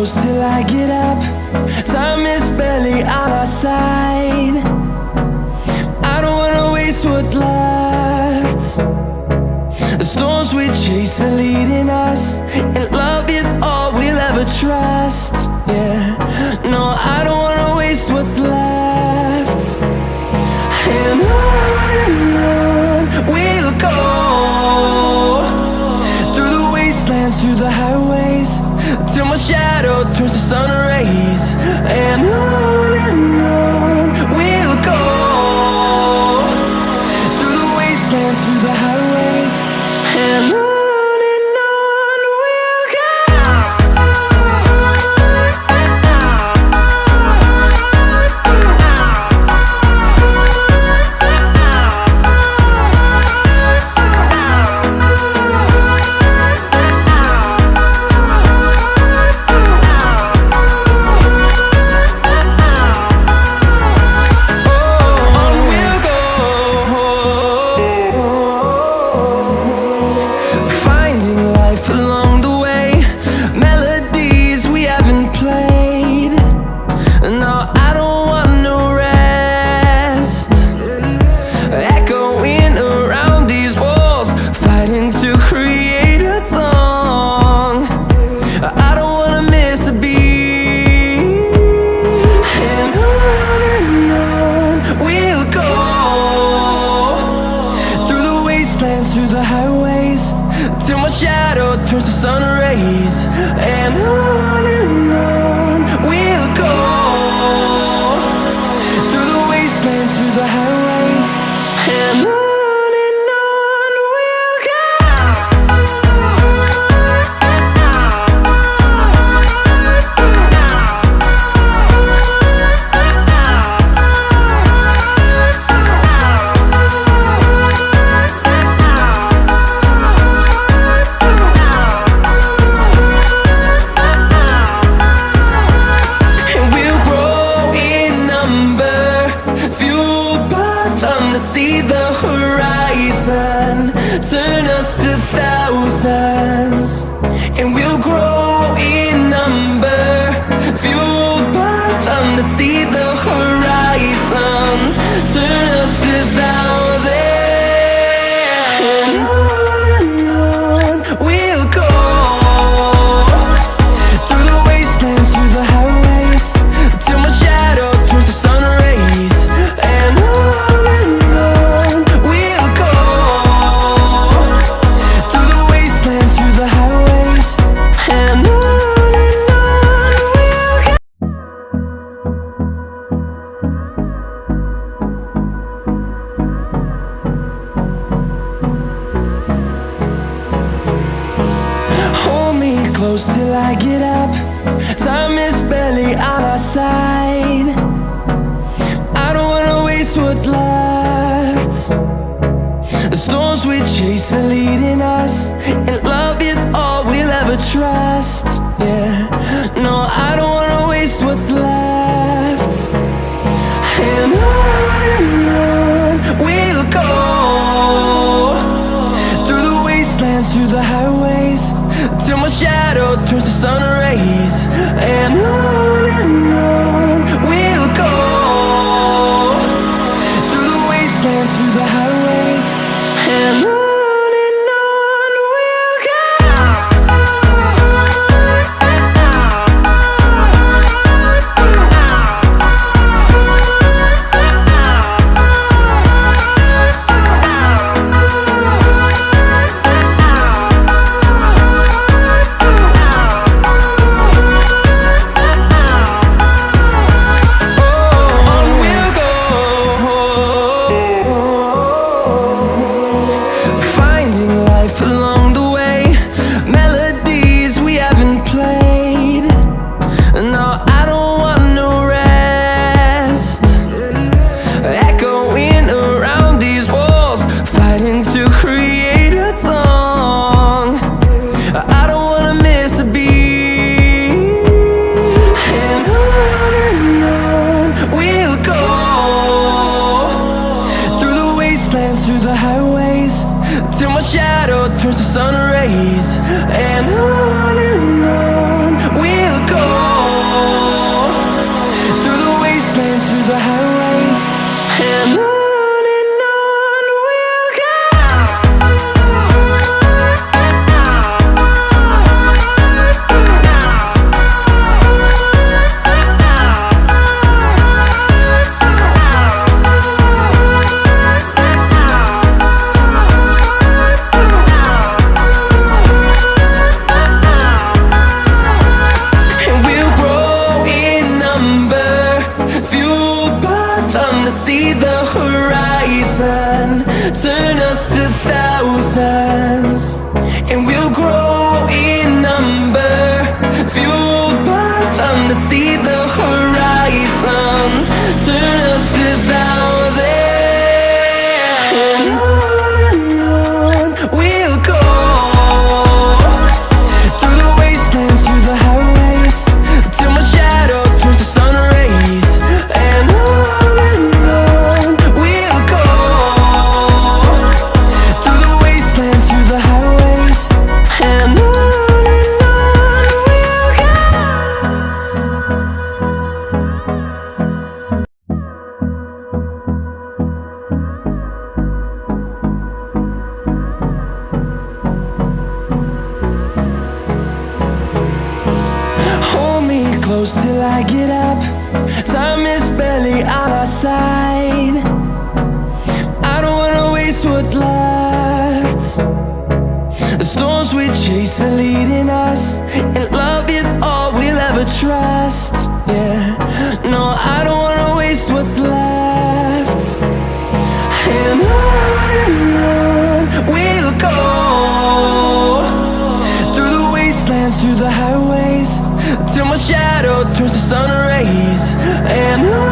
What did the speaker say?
close till I get up. Time is barely on our side. I don't wanna waste what's left. The storms we chase are leading us, and love is all we'll ever trust. Yeah, no, I don't wanna waste what's left. And on we'll go, through the wastelands, through the highways, till my shadow turns to sun rays. And on we'll go, through the wastelands, through the highways, and on we'll go. Through the highways, till my shadow turns to sun rays. And on we'll go, through the wastelands, through the highways, and on we'll go. See the horizon, turn us to thousands, and we'll grow in number, fueled by them to see the horizon, turn us to thousands. And on we'll go, through the wastelands, through the highways, till my shadow turns to sun rays. And close till I get up. Time is barely on our side. I don't wanna waste what's left. The storms we chase are leading us, and love is all we'll ever trust. Yeah, no, I don't wanna waste what's left. And on we'll go, through the wastelands, through the highways, till my shadow turns to sun rays. And on we'll go, through the wastelands, through the highways, and on we'll go. turns to sun rays, and on we'll go. wastelands, through the highways, and on we'll go. See the horizon, turn us to thousands, and we'll grow in number, fueled by them to see the horizon, turn us to thousands, and on we'll go, through the wastelands, through the highways, till my shadow turns to sun rays, and on we'll go, through the wastelands, through the highways, and on we'll go. Hold me close till I get up. Time is barely on our side. I don't wanna waste what's left. The storms we chase are leading us, and love is all we'll ever trust. Yeah, no, I don't wanna waste what's left. And on we'll go, through the wastelands, through the highways, till my shadow turns to sun rays, and on